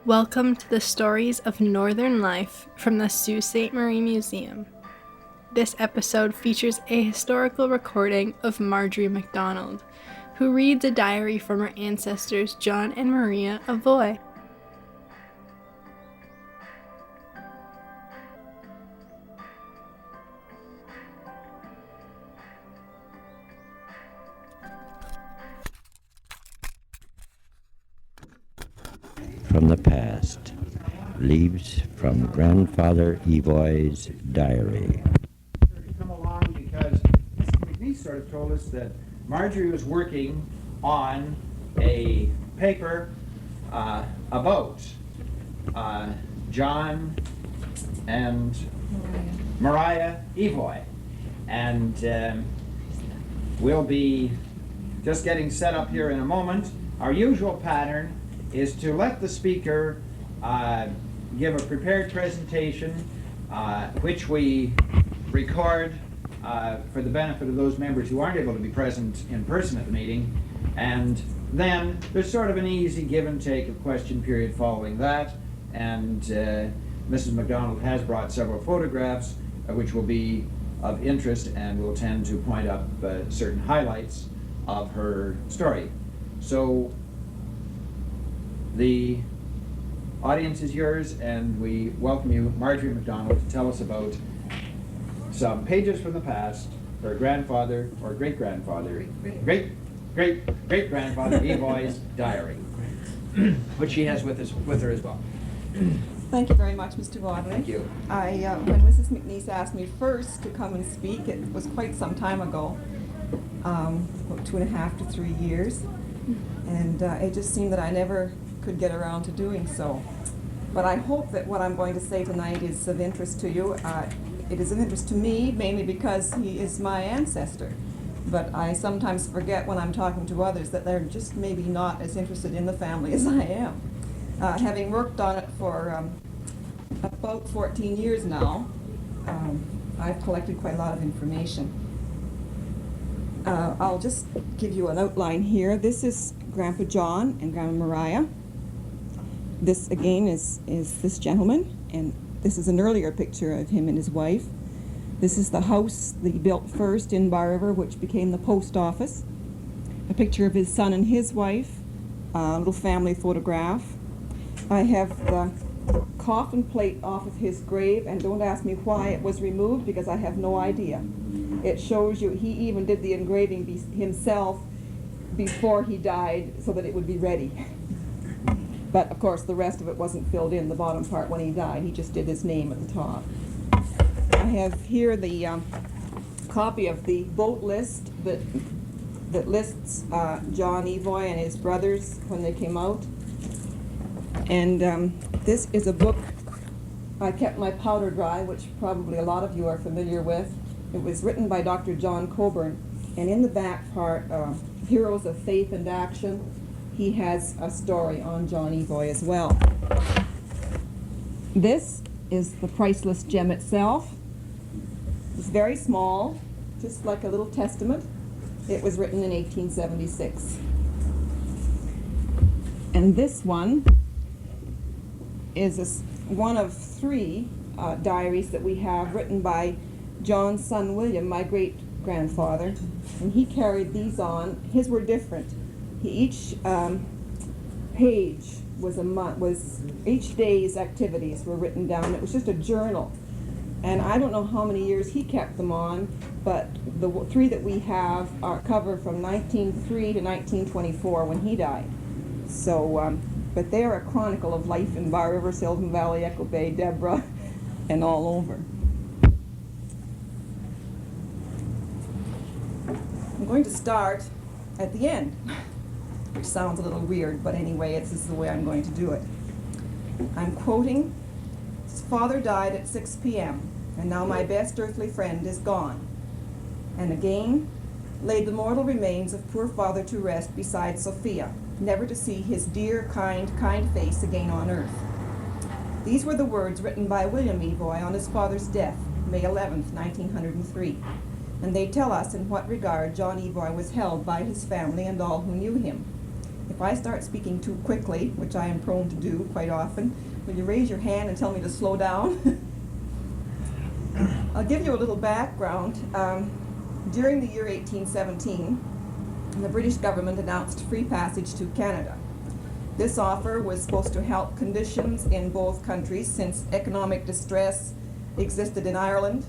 Welcome to the Stories of Northern Life from the Sault Ste. Marie Museum. This episode features a historical recording of Marjorie MacDonald, who reads a diary from her ancestors John and Maria Evoy. From the past, leaves from Grandfather Evoy's diary. Come along because Mrs. McNeese sort of told us that Marjorie was working on a paper about John and Maria Evoy, and we'll be just getting set up here in a moment. Our usual pattern is to let the speaker give a prepared presentation, which we record for the benefit of those members who aren't able to be present in person at the meeting. And then there's sort of an easy give and take of question period following that. And Mrs. MacDonald has brought several photographs which will be of interest and will tend to point up certain highlights of her story. So the audience is yours, and we welcome you, Marjorie MacDonald, to tell us about some pages from the past, her grandfather or great-grandfather, great-great-grandfather Evoy's diary, which she has with her as well. Thank you very much, Mr. Wadley. Thank you. When Mrs. McNeese asked me first to come and speak, it was quite some time ago, about 2.5 to 3 years, and it just seemed that I never could get around to doing so. But I hope that what I'm going to say tonight is of interest to you. It is of interest to me, mainly because he is my ancestor. But I sometimes forget when I'm talking to others that they're just maybe not as interested in the family as I am. Having worked on it for about 14 years now, I've collected quite a lot of information. I'll just give you an outline here. This is Grandpa John and Grandma Maria. This again is this gentleman, and this is an earlier picture of him and his wife. This is the house that he built first in Bar River, which became the post office. A picture of his son and his wife, a little family photograph. I have the coffin plate off of his grave, and don't ask me why it was removed, because I have no idea. It shows you he even did the engraving himself before he died so that it would be ready. But of course the rest of it wasn't filled in, the bottom part, when he died. He just did his name at the top. I have here the copy of the boat list that lists John Evoy and his brothers when they came out. And this is a book I kept my powder dry, which probably a lot of you are familiar with. It was written by Dr. John Coburn, and in the back part, Heroes of Faith and Action, he has a story on John Evoy as well. This is the priceless gem itself. It's very small, just like a little testament. It was written in 1876. And this one is one of 3 diaries that we have written by John's son William, my great-grandfather, and he carried these on. His were different. Each page was a month, each day's activities were written down. It was just a journal, and I don't know how many years he kept them on, but the 3 that we have are covered from 1903 to 1924 when he died. So, but they are a chronicle of life in Bar River, Sylvan Valley, Echo Bay, Deborah, and all over. I'm going to start at the end, which sounds a little weird, but anyway, this is the way I'm going to do it. I'm quoting, "His father died at 6 p.m., and now my best earthly friend is gone. And again laid the mortal remains of poor father to rest beside Sophia, never to see his dear, kind face again on earth." These were the words written by William Evoy on his father's death, May 11th, 1903. And they tell us in what regard John Evoy was held by his family and all who knew him. If I start speaking too quickly, which I am prone to do quite often, will you raise your hand and tell me to slow down? I'll give you a little background. During the year 1817, the British government announced free passage to Canada. This offer was supposed to help conditions in both countries, since economic distress existed in Ireland,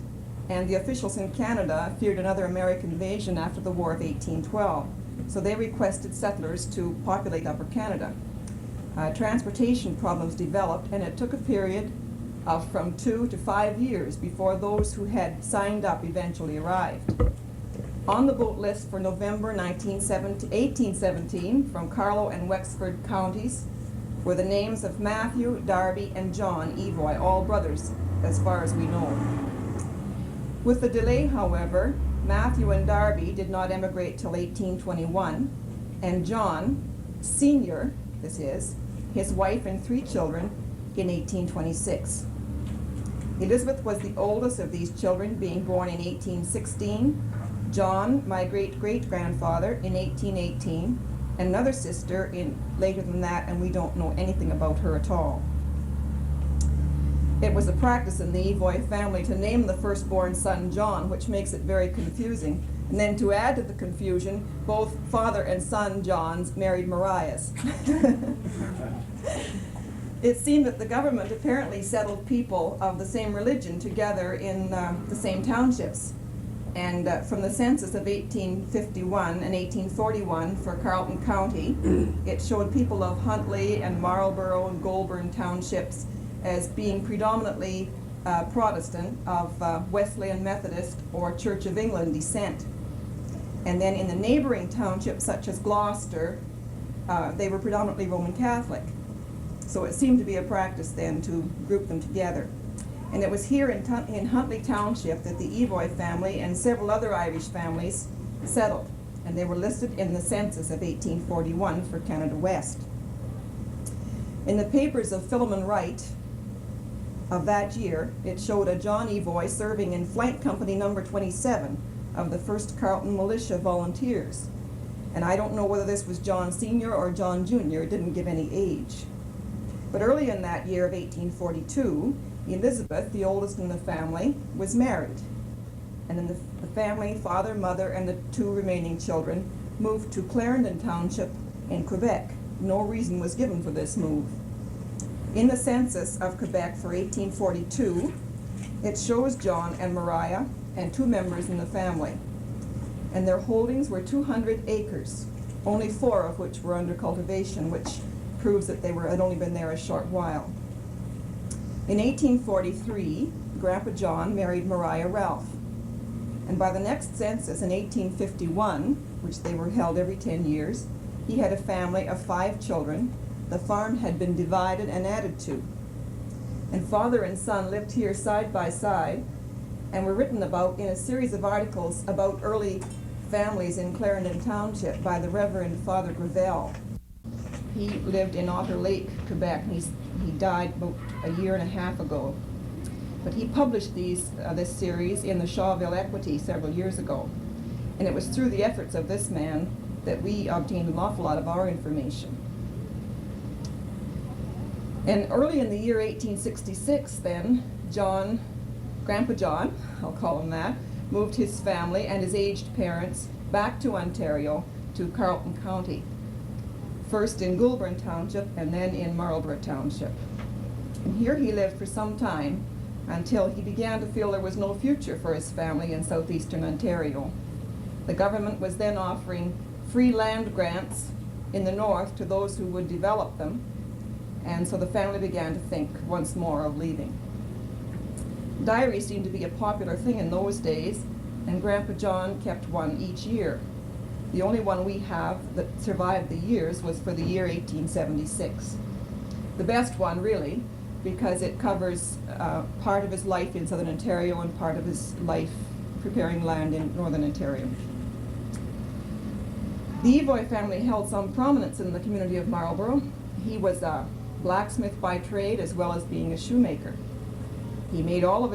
and the officials in Canada feared another American invasion after the War of 1812. So they requested settlers to populate Upper Canada. Transportation problems developed, and it took a period of from 2 to 5 years before those who had signed up eventually arrived. On the boat list for November 1817 from Carlow and Wexford counties were the names of Matthew, Darby, and John Evoy, all brothers as far as we know. With the delay, however, Matthew and Darby did not emigrate till 1821, and John, Sr., this is, his wife and 3 children, in 1826. Elizabeth was the oldest of these children, being born in 1816, John, my great-great-grandfather, in 1818, and another sister later than that, and we don't know anything about her at all. It was a practice in the Evoy family to name the firstborn son John, which makes it very confusing. And then to add to the confusion, both father and son Johns married Mariahs. It seemed that the government apparently settled people of the same religion together in the same townships. And from the census of 1851 and 1841 for Carleton County, it showed people of Huntley and Marlborough and Goulburn townships as being predominantly Protestant of Wesleyan Methodist or Church of England descent. And then in the neighboring townships, such as Gloucester, they were predominantly Roman Catholic. So it seemed to be a practice then to group them together. And it was here in Huntley Township that the Evoy family and several other Irish families settled. And they were listed in the census of 1841 for Canada West. In the papers of Philemon Wright of that year, it showed a John Evoy serving in Flank Company number 27 of the 1st Carleton Militia Volunteers. And I don't know whether this was John Sr. or John Jr., it didn't give any age. But early in that year of 1842, Elizabeth, the oldest in the family, was married. And then the family, father, mother, and the 2 remaining children moved to Clarendon Township in Quebec. No reason was given for this move. In the census of Quebec for 1842, it shows John and Maria and 2 members in the family. And their holdings were 200 acres, only 4 of which were under cultivation, which proves that they had only been there a short while. In 1843, Grandpa John married Maria Ralph. And by the next census in 1851, which they were held every 10 years, he had a family of 5 children. The farm had been divided and added to. And father and son lived here side by side and were written about in a series of articles about early families in Clarendon Township by the Reverend Father Gravel. He lived in Otter Lake, Quebec, and he died about a year and a half ago. But he published this series in the Shawville Equity several years ago. And it was through the efforts of this man that we obtained an awful lot of our information. And early in the year 1866 then, Grandpa John, I'll call him that, moved his family and his aged parents back to Ontario, to Carleton County. First in Goulburn Township and then in Marlborough Township. And here he lived for some time until he began to feel there was no future for his family in southeastern Ontario. The government was then offering free land grants in the north to those who would develop them, and so the family began to think once more of leaving. Diaries seemed to be a popular thing in those days, and Grandpa John kept one each year. The only one we have that survived the years was for the year 1876. The best one, really, because it covers part of his life in southern Ontario and part of his life preparing land in northern Ontario. The Evoy family held some prominence in the community of Marlborough. He was a blacksmith by trade as well as being a shoemaker. He made all of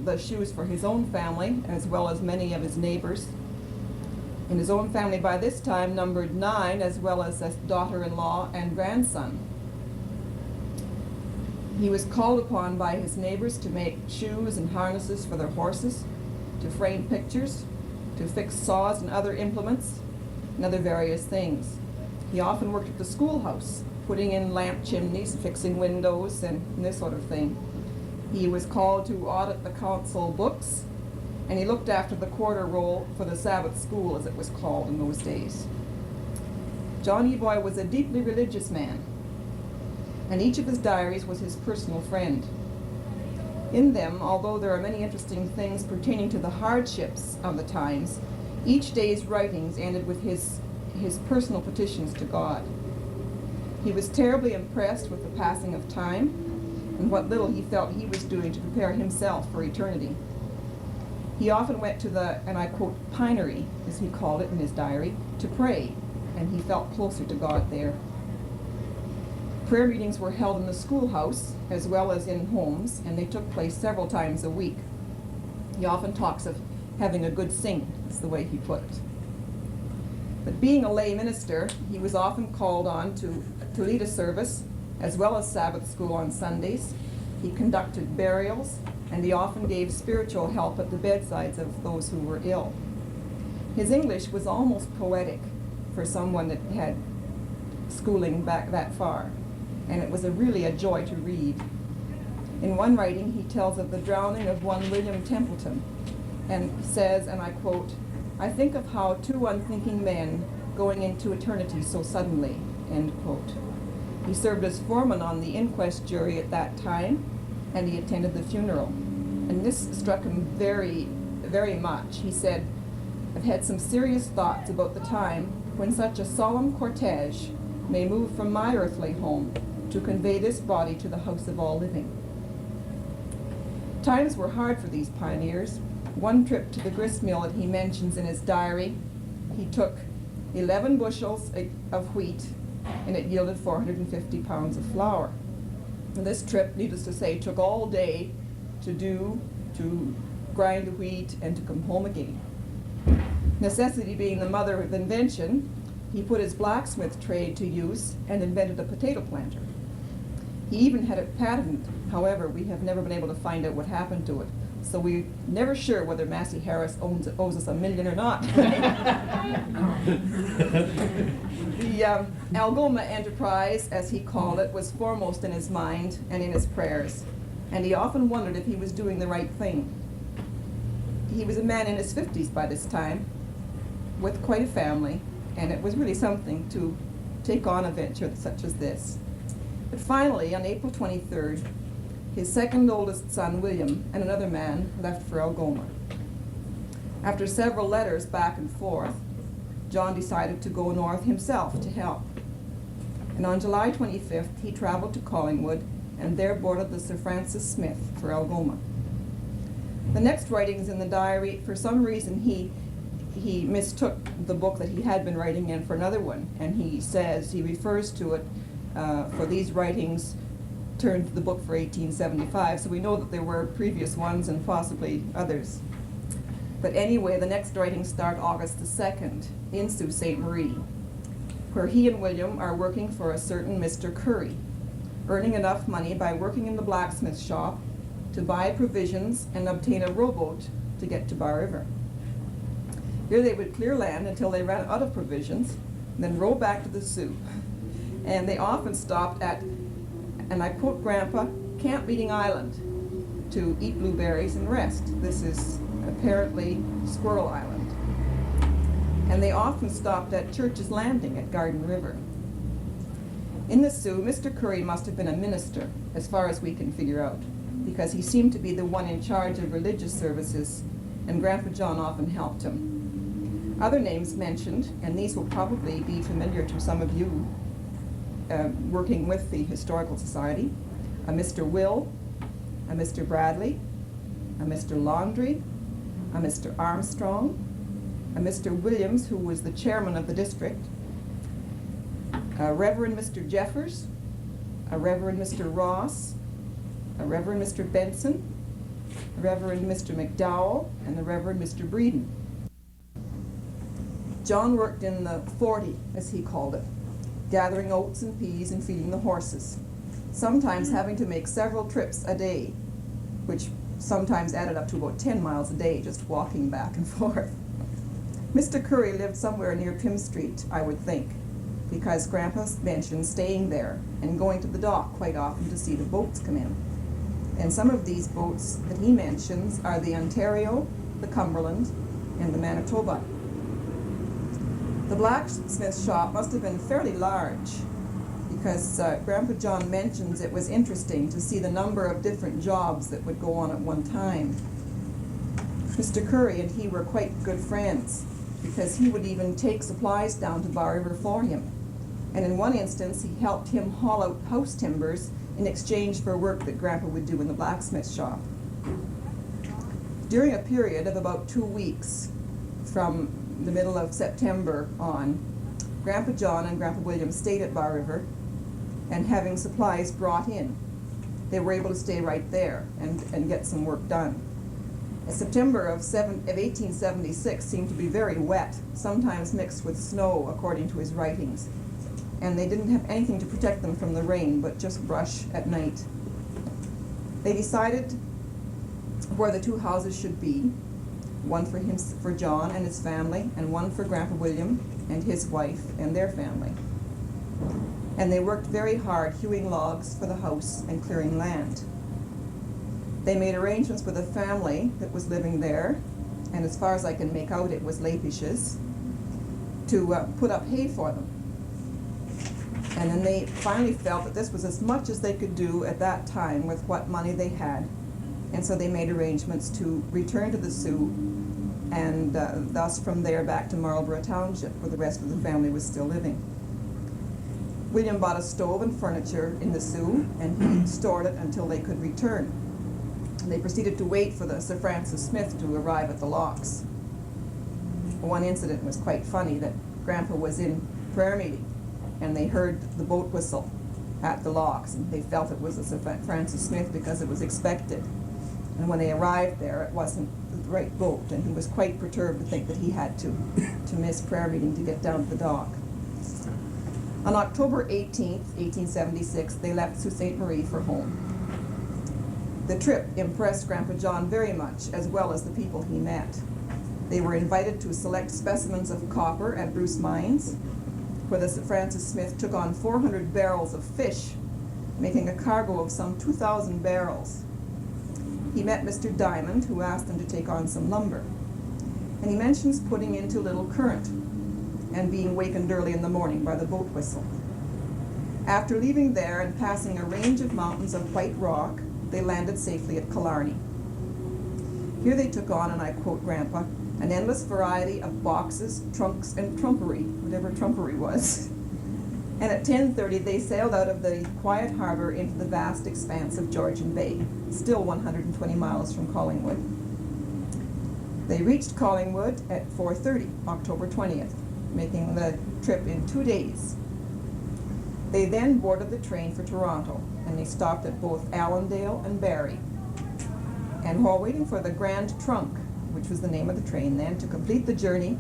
the shoes for his own family as well as many of his neighbors. And his own family by this time numbered 9, as well as a daughter-in-law and grandson. He was called upon by his neighbors to make shoes and harnesses for their horses, to frame pictures, to fix saws and other implements, and other various things. He often worked at the schoolhouse, putting in lamp chimneys, fixing windows, and this sort of thing. He was called to audit the council books, and he looked after the quarter roll for the Sabbath school, as it was called in those days. John Evoy was a deeply religious man, and each of his diaries was his personal friend. In them, although there are many interesting things pertaining to the hardships of the times, each day's writings ended with his personal petitions to God. He was terribly impressed with the passing of time and what little he felt he was doing to prepare himself for eternity. He often went to the, and I quote, pinery, as he called it in his diary, to pray, and he felt closer to God there. Prayer meetings were held in the schoolhouse as well as in homes, and they took place several times a week. He often talks of having a good sing, is the way he put it. But being a lay minister, he was often called on to lead a service, as well as Sabbath school on Sundays. He conducted burials, and he often gave spiritual help at the bedsides of those who were ill. His English was almost poetic for someone that had schooling back that far, and it was really a joy to read. In one writing, he tells of the drowning of one William Templeton, and says, and I quote, "I think of how 2 unthinking men going into eternity so suddenly," end quote. He served as foreman on the inquest jury at that time, and he attended the funeral. And this struck him very, very much. He said, "I've had some serious thoughts about the time when such a solemn cortege may move from my earthly home to convey this body to the house of all living." Times were hard for these pioneers. One trip to the grist mill that he mentions in his diary, he took 11 bushels of wheat, and it yielded 450 pounds of flour. And this trip, needless to say, took all day to grind the wheat and to come home again. Necessity being the mother of invention, he put his blacksmith trade to use and invented a potato planter. He even had it patented. However, we have never been able to find out what happened to it. So we're never sure whether Massey Harris owes us $1 million or not. The Algoma enterprise, as he called it, was foremost in his mind and in his prayers. And he often wondered if he was doing the right thing. He was a man in his 50s by this time, with quite a family, and it was really something to take on a venture such as this. But finally, on April 23rd, his second oldest son, William, and another man left for Algoma. After several letters back and forth, John decided to go north himself to help. And on July 25th, he traveled to Collingwood and there boarded the Sir Francis Smith for Algoma. The next writings in the diary, for some reason, he mistook the book that he had been writing in for another one, and he refers to it for these writings turned to the book for 1875, so we know that there were previous ones and possibly others. But anyway, the next writings start August the 2nd in Sault Ste. Marie, where he and William are working for a certain Mr. Curry, earning enough money by working in the blacksmith shop to buy provisions and obtain a rowboat to get to Bar River. Here they would clear land until they ran out of provisions, then row back to the Sault. And they often stopped at, and I quote Grandpa, Camp Meeting Island to eat blueberries and rest. This is apparently Squirrel Island. And they often stopped at Church's Landing at Garden River. In the Sault, Mr. Curry must have been a minister, as far as we can figure out, because he seemed to be the one in charge of religious services, and Grandpa John often helped him. Other names mentioned, and these will probably be familiar to some of you working with the Historical Society, a Mr. Will, a Mr. Bradley, a Mr. Laundry, a Mr. Armstrong, a Mr. Williams, who was the chairman of the district, a Reverend Mr. Jeffers, a Reverend Mr. Ross, a Reverend Mr. Benson, a Reverend Mr. McDowell, and the Reverend Mr. Breeden. John worked in the 40, as he called it, gathering oats and peas and feeding the horses, sometimes having to make several trips a day, which sometimes added up to about 10 miles a day, just walking back and forth. Mr. Curry lived somewhere near Pym Street, I would think, because Grandpa mentioned staying there and going to the dock quite often to see the boats come in. And some of these boats that he mentions are the Ontario, the Cumberland, and the Manitoba. The blacksmith shop must have been fairly large, because Grandpa John mentions it was interesting to see the number of different jobs that would go on at one time. Mr. Curry and he were quite good friends, because he would even take supplies down to Bar River for him. And in one instance, he helped him haul out house timbers in exchange for work that Grandpa would do in the blacksmith shop. During a period of about 2 weeks, from the middle of September on, Grandpa John and Grandpa William stayed at Bar River, and having supplies brought in, they were able to stay right there and get some work done. September of 1876 seemed to be very wet, sometimes mixed with snow, according to his writings. And they didn't have anything to protect them from the rain, but just brush at night. They decided where the two houses should be, one for John and his family, and one for Grandpa William and his wife and their family. And they worked very hard hewing logs for the house and clearing land. They made arrangements with a family that was living there, and as far as I can make out, it was Lapishes, to put up hay for them. And then they finally felt that this was as much as they could do at that time with what money they had. And so they made arrangements to return to the Sioux, and thus from there back to Marlborough Township, where the rest of the family was still living. William bought a stove and furniture in the Sioux, and he stored it until they could return. And they proceeded to wait for the Sir Francis Smith to arrive at the locks. One incident was quite funny, that Grandpa was in prayer meeting, and they heard the boat whistle at the locks, and they felt it was a Sir Francis Smith because it was expected. And when they arrived there, it wasn't the right boat, and he was quite perturbed to think that he had to miss prayer meeting to get down to the dock. On October 18th, 1876, they left Sault Ste. Marie for home. The trip impressed Grandpa John very much, as well as the people he met. They were invited to select specimens of copper at Bruce Mines, where the Sir Francis Smith took on 400 barrels of fish, making a cargo of some 2,000 barrels. He met Mr. Diamond, who asked him to take on some lumber. And he mentions putting into Little Current and being wakened early in the morning by the boat whistle. After leaving there and passing a range of mountains of white rock, they landed safely at Killarney. Here they took on, and I quote Grandpa, an endless variety of boxes, trunks, and trumpery, whatever trumpery was. And at 10:30 they sailed out of the quiet harbor into the vast expanse of Georgian Bay, still 120 miles from Collingwood. They reached Collingwood at 4:30, October 20th, making the trip in 2 days. They then boarded the train for Toronto, and they stopped at both Allendale and Barrie. And while waiting for the Grand Trunk, which was the name of the train then, to complete the journey,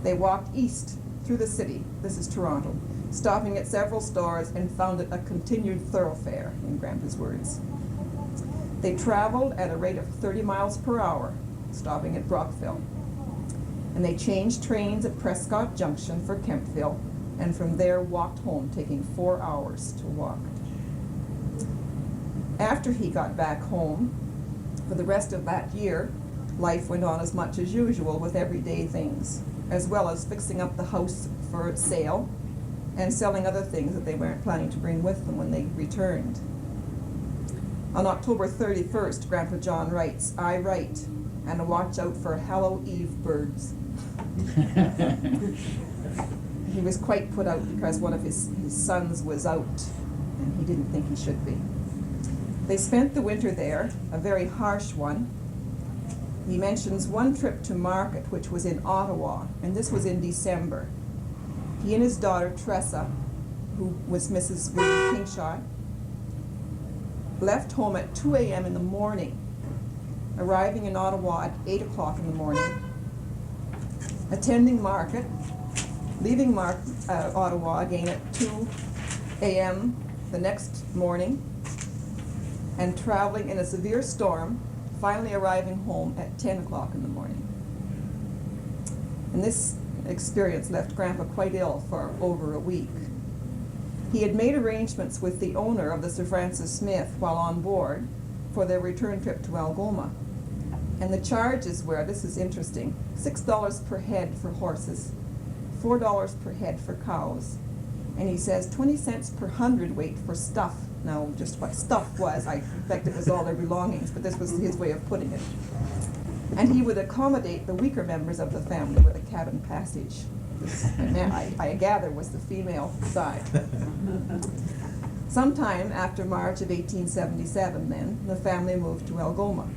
they walked east through the city, this is Toronto, stopping at several stores, and found it a continued thoroughfare, in Grandpa's words. They traveled at a rate of 30 miles per hour, stopping at Brockville. And they changed trains at Prescott Junction for Kempville, and from there walked home, taking 4 hours to walk. After he got back home, for the rest of that year, life went on as much as usual with everyday things, as well as fixing up the house for sale and selling other things that they weren't planning to bring with them when they returned. On October 31st, Grandpa John writes, "I write, and watch out for Hallow Eve birds." He was quite put out because one of his sons was out, and he didn't think he should be. They spent the winter there, a very harsh one. He mentions one trip to market, which was in Ottawa, and this was in December. He and his daughter, Tressa, who was Mrs. William Kingshaw, left home at 2 a.m. in the morning, arriving in Ottawa at 8 o'clock in the morning. attending market, leaving Ottawa again at 2 a.m. the next morning, and traveling in a severe storm, finally arriving home at 10 o'clock in the morning. And this experience left Grandpa quite ill for over a week. He had made arrangements with the owner of the Sir Francis Smith while on board for their return trip to Algoma. And the charges were, this is interesting, $6 per head for horses, $4 per head for cows, and he says 20 cents per hundredweight for stuff. Now, just what stuff was, I suspect it was all their belongings, but this was his way of putting it. And he would accommodate the weaker members of the family with a cabin passage. This, I gather, was the female side. Sometime after March of 1877, then, the family moved to Algoma.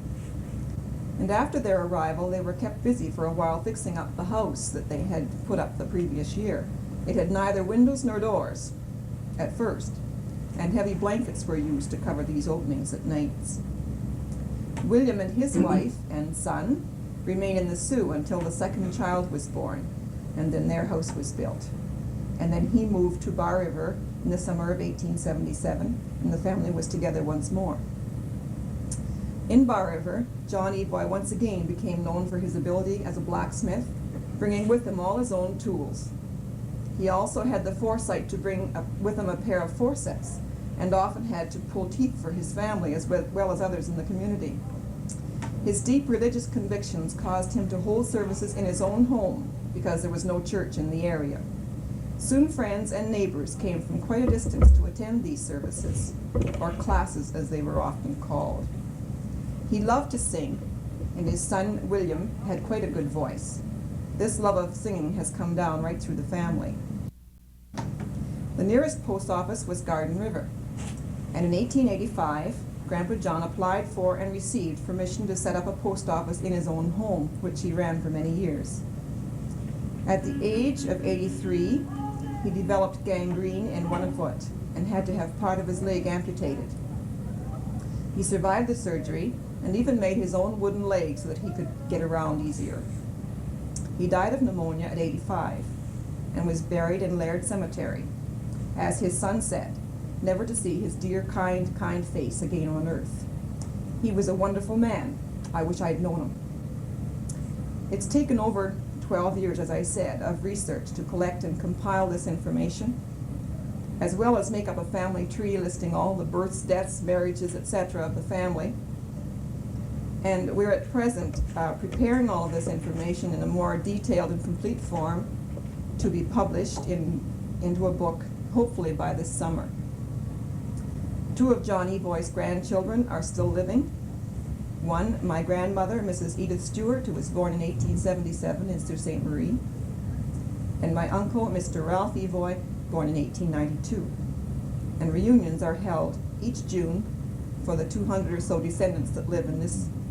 And after their arrival, they were kept busy for a while fixing up the house that they had put up the previous year. It had neither windows nor doors at first, and heavy blankets were used to cover these openings at nights. William and his wife and son remained in the Sioux until the second child was born, and then their house was built. And then he moved to Bar River in the summer of 1877, and the family was together once more. In Bar River, John Evoy once again became known for his ability as a blacksmith, bringing with him all his own tools. He also had the foresight to bring with him a pair of forceps, and often had to pull teeth for his family as well as others in the community. His deep religious convictions caused him to hold services in his own home because there was no church in the area. Soon friends and neighbors came from quite a distance to attend these services, or classes as they were often called. He loved to sing, and his son William had quite a good voice. This love of singing has come down right through the family. The nearest post office was Garden River, and in 1885, Grandpa John applied for and received permission to set up a post office in his own home, which he ran for many years. At the age of 83, he developed gangrene in one foot and had to have part of his leg amputated. He survived the surgery and even made his own wooden leg so that he could get around easier. He died of pneumonia at 85 and was buried in Laird Cemetery, as his son said, never to see his dear, kind face again on earth. He was a wonderful man. I wish I'd known him. It's taken over 12 years, as I said, of research to collect and compile this information, as well as make up a family tree listing all the births, deaths, marriages, etc. of the family. And we're at present preparing all of this information in a more detailed and complete form to be published into a book, hopefully by this summer. 2 of John Evoy's grandchildren are still living. One, my grandmother, Mrs. Edith Stewart, who was born in 1877 in Sault Ste. Marie, and my uncle, Mr. Ralph Evoy, born in 1892. And reunions are held each June for the 200 or so descendants that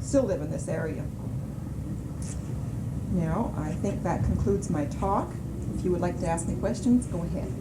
still live in this area. Now, I think that concludes my talk. If you would like to ask me questions, go ahead.